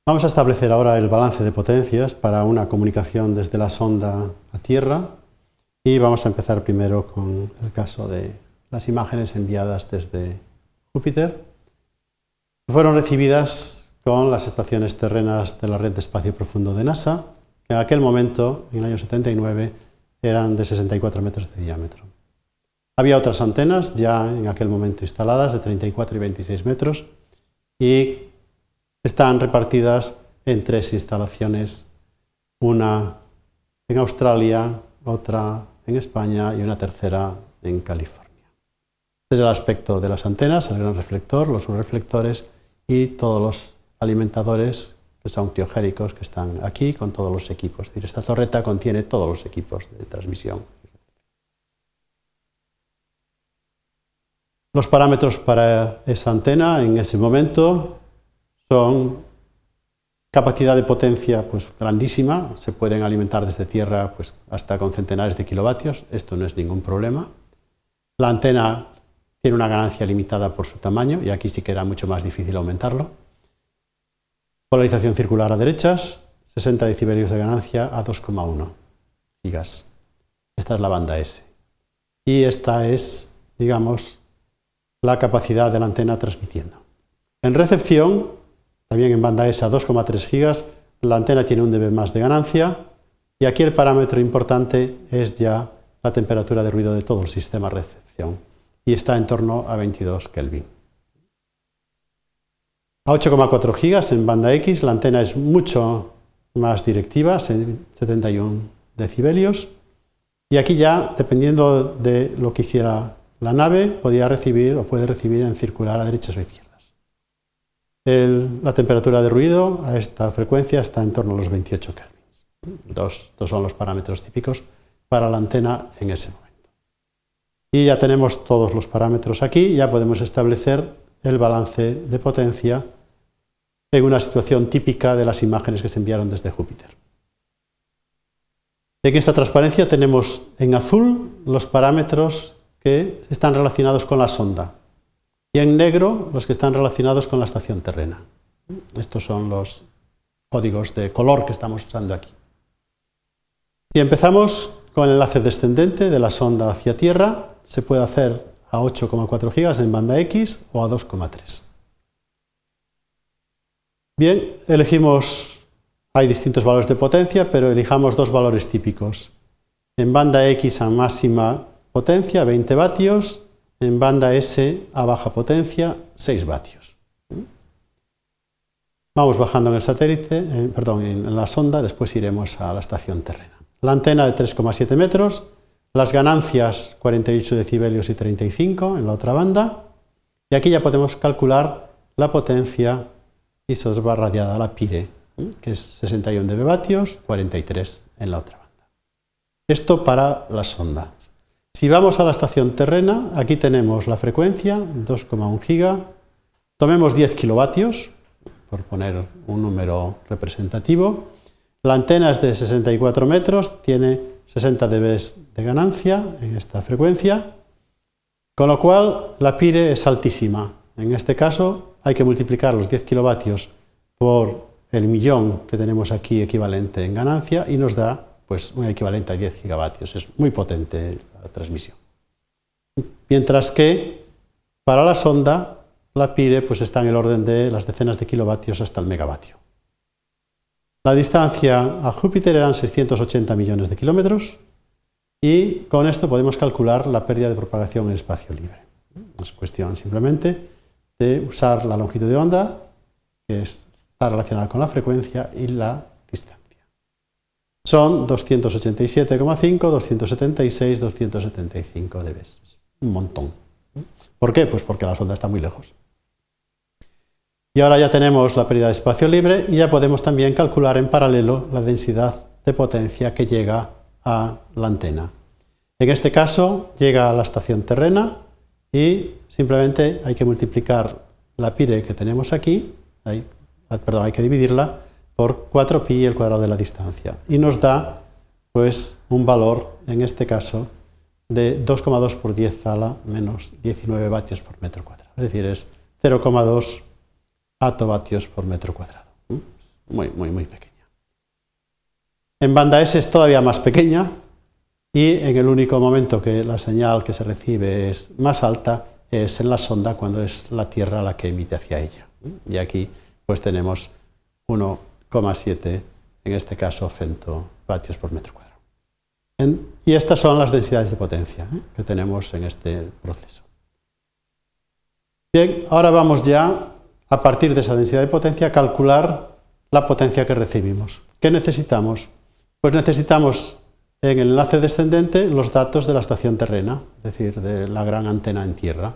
Vamos a establecer ahora el balance de potencias para una comunicación desde la sonda a Tierra y vamos a empezar primero con el caso de las imágenes enviadas desde Júpiter. Fueron recibidas con las estaciones terrenas de la red de espacio profundo de NASA, que en aquel momento, en el año 79, eran de 64 metros de diámetro. Había otras antenas ya en aquel momento instaladas de 34 y 26 metros y están repartidas en 3 instalaciones, una en Australia, otra en España y una tercera en California. Este es el aspecto de las antenas, el gran reflector, los subreflectores y todos los alimentadores que son criogéricos que están aquí con todos los equipos. Es decir, esta torreta contiene todos los equipos de transmisión. Los parámetros para esa antena en ese momento son capacidad de potencia pues, grandísima, se pueden alimentar desde tierra pues, hasta con centenares de kilovatios, esto no es ningún problema. La antena tiene una ganancia limitada por su tamaño y aquí sí que era mucho más difícil aumentarlo. Polarización circular a derechas, 60 decibelios de ganancia a 2,1 gigas. Esta es la banda S. Y esta es, digamos, la capacidad de la antena transmitiendo. En recepción, también en banda S a 2,3 gigas, la antena tiene 1 dB más de ganancia y aquí el parámetro importante es ya la temperatura de ruido de todo el sistema de recepción y está en torno a 22 Kelvin. A 8,4 gigas en banda X la antena es mucho más directiva, 71 decibelios y aquí ya, dependiendo de lo que hiciera la nave, podía recibir o puede recibir en circular a derechas o izquierdas. La temperatura de ruido a esta frecuencia está en torno a los 28 Kelvin. Dos son los parámetros típicos para la antena en ese momento. Y ya tenemos todos los parámetros aquí, ya podemos establecer el balance de potencia en una situación típica de las imágenes que se enviaron desde Júpiter. En esta transparencia tenemos en azul los parámetros que están relacionados con la sonda y en negro los que están relacionados con la estación terrena. Estos son los códigos de color que estamos usando aquí. Si empezamos con el enlace descendente de la sonda hacia Tierra, se puede hacer a 8,4 gigas en banda X o a 2,3. Bien, hay distintos valores de potencia, pero elijamos 2 valores típicos. En banda X a máxima potencia, 20 vatios, en banda S a baja potencia, 6 vatios. Vamos bajando en el satélite, en la sonda, después iremos a la estación terrena. La antena de 3,7 metros, las ganancias 48 decibelios y 35 en la otra banda, y aquí ya podemos calcular la potencia y se nos va radiada la PIRE, que es 61 dB vatios, 43 en la otra banda. Esto para la sonda. Si vamos a la estación terrena, aquí tenemos la frecuencia, 2,1 giga, tomemos 10 kilovatios, por poner un número representativo. La antena es de 64 metros, tiene 60 dB de ganancia en esta frecuencia, con lo cual la PIRE es altísima. En este caso hay que multiplicar los 10 kilovatios por el millón que tenemos aquí equivalente en ganancia y nos da pues, un equivalente a 10 gigavatios. Es muy potente la transmisión. Mientras que para la sonda la PIRE pues, está en el orden de las decenas de kilovatios hasta el megavatio. La distancia a Júpiter eran 680 millones de kilómetros y con esto podemos calcular la pérdida de propagación en el espacio libre. Es cuestión simplemente de usar la longitud de onda, que está relacionada con la frecuencia y la distancia. Son 287,5, 276, 275 dB. Un montón. ¿Por qué? Pues porque la sonda está muy lejos. Y ahora ya tenemos la pérdida de espacio libre y ya podemos también calcular en paralelo la densidad de potencia que llega a la antena. En este caso llega a la estación terrena y simplemente hay que multiplicar la PIRE que tenemos aquí, hay que dividirla por 4pi el cuadrado de la distancia y nos da pues un valor, en este caso, de 2,2 por 10 a la menos 19 vatios por metro cuadrado. Es decir, es 0,2 atovatios por metro cuadrado. muy pequeña. En banda S es todavía más pequeña y en el único momento que la señal que se recibe es más alta es en la sonda cuando es la Tierra la que emite hacia ella. Y aquí pues tenemos 1,7, en este caso, femtovatios por metro cuadrado. Y estas son las densidades de potencia que tenemos en este proceso. Bien, ahora vamos ya, a partir de esa densidad de potencia, a calcular la potencia que recibimos. ¿Qué necesitamos? Pues necesitamos en el enlace descendente los datos de la estación terrena, es decir, de la gran antena en tierra.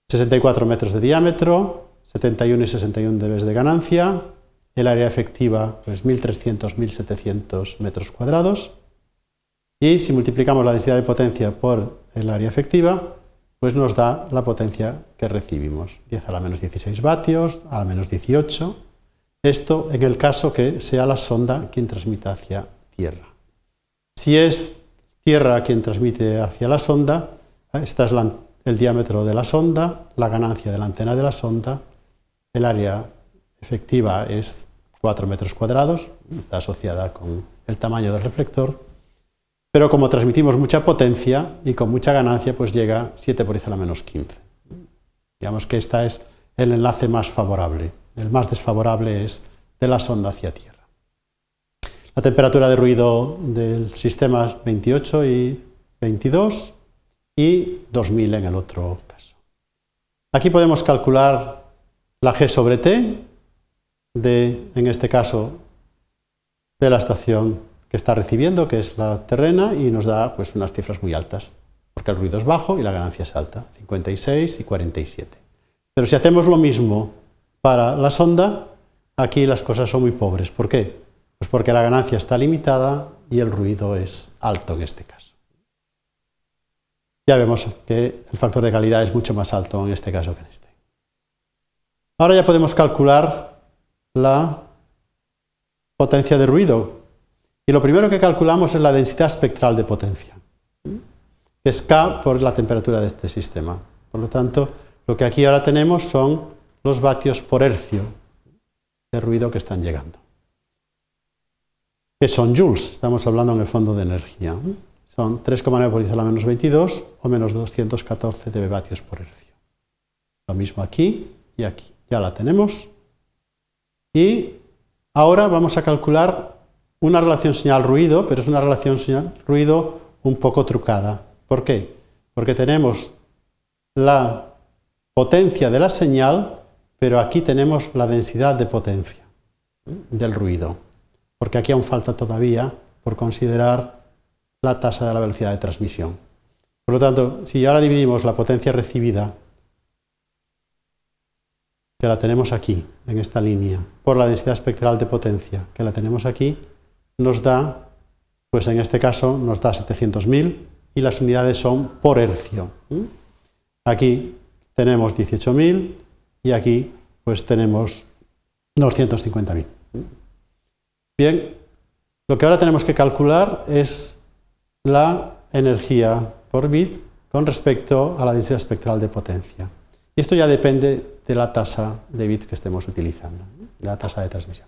64 metros de diámetro, 71 y 61 dB de ganancia, el área efectiva pues 1300-1700 metros cuadrados, y si multiplicamos la densidad de potencia por el área efectiva, pues nos da la potencia que recibimos, 10 a la menos 16 vatios, a la menos 18, esto en el caso que sea la sonda quien transmita hacia tierra. Si es tierra quien transmite hacia la sonda, esta es el diámetro de la sonda, la ganancia de la antena de la sonda, el área efectiva es 4 metros cuadrados, está asociada con el tamaño del reflector, pero como transmitimos mucha potencia y con mucha ganancia, pues llega 7 por 10 a la menos 15. Digamos que este es el enlace más favorable. El más desfavorable es de la sonda hacia tierra. La temperatura de ruido del sistema es 28 y 22 y 2000 en el otro caso. Aquí podemos calcular la G sobre T, en este caso, de la estación que está recibiendo, que es la terrena, y nos da pues unas cifras muy altas, porque el ruido es bajo y la ganancia es alta, 56 y 47. Pero si hacemos lo mismo para la sonda, aquí las cosas son muy pobres. ¿Por qué? Pues porque la ganancia está limitada y el ruido es alto en este caso. Ya vemos que el factor de calidad es mucho más alto en este caso que en este. Ahora ya podemos calcular la potencia de ruido. Y lo primero que calculamos es la densidad espectral de potencia, que es K por la temperatura de este sistema. Por lo tanto, lo que aquí ahora tenemos son los vatios por hercio de ruido que están llegando. Que son joules, estamos hablando en el fondo de energía. Son 3,9 por 10 a la menos 22 o menos 214 dB vatios por hercio. Lo mismo aquí y aquí. Ya la tenemos. Y ahora vamos a calcular una relación señal-ruido, pero es una relación señal-ruido un poco trucada. ¿Por qué? Porque tenemos la potencia de la señal, pero aquí tenemos la densidad de potencia del ruido, porque aquí aún falta todavía por considerar la tasa de la velocidad de transmisión. Por lo tanto, si ahora dividimos la potencia recibida, que la tenemos aquí, en esta línea, por la densidad espectral de potencia, que la tenemos aquí, nos da, pues en este caso, nos da 700.000 y las unidades son por hercio. Aquí tenemos 18.000 y aquí pues tenemos 250.000. Bien, lo que ahora tenemos que calcular es la energía por bit con respecto a la densidad espectral de potencia. Y esto ya depende de la tasa de bits que estemos utilizando, de la tasa de transmisión.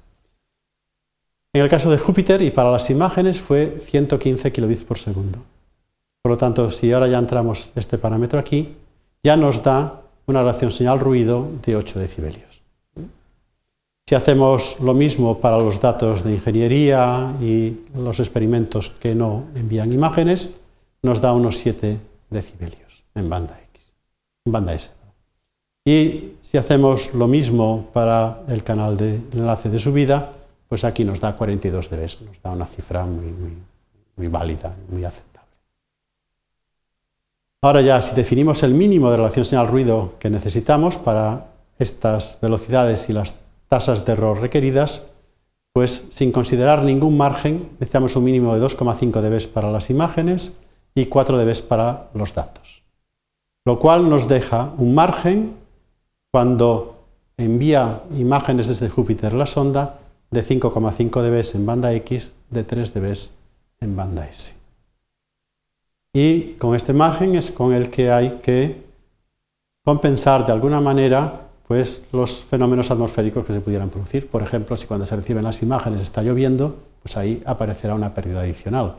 En el caso de Júpiter y para las imágenes fue 115 kilobits por segundo. Por lo tanto, si ahora ya entramos este parámetro aquí, ya nos da una relación señal-ruido de 8 decibelios. Si hacemos lo mismo para los datos de ingeniería y los experimentos que no envían imágenes, nos da unos 7 decibelios en banda X, en banda S. Y si hacemos lo mismo para el canal de enlace de subida, pues aquí nos da 42 dB, nos da una cifra muy válida, muy aceptable. Ahora ya, si definimos el mínimo de relación señal-ruido que necesitamos para estas velocidades y las tasas de error requeridas, pues sin considerar ningún margen, necesitamos un mínimo de 2,5 dB para las imágenes y 4 dB para los datos. Lo cual nos deja un margen cuando envía imágenes desde Júpiter la sonda de 5,5 dB en banda X, de 3 dB en banda S. Y con este margen es con el que hay que compensar de alguna manera pues los fenómenos atmosféricos que se pudieran producir. Por ejemplo, si cuando se reciben las imágenes está lloviendo, pues ahí aparecerá una pérdida adicional.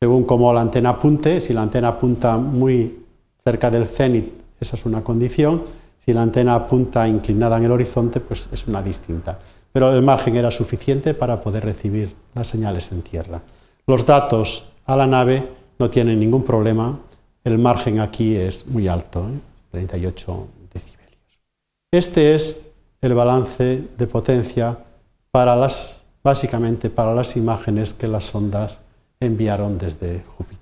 Según cómo la antena apunte, si la antena apunta muy cerca del cénit, esa es una condición. Si la antena apunta inclinada en el horizonte, pues es una distinta. Pero el margen era suficiente para poder recibir las señales en tierra. Los datos a la nave no tienen ningún problema. El margen aquí es muy alto, 38 decibelios. Este es el balance de potencia básicamente para las imágenes que las sondas enviaron desde Júpiter.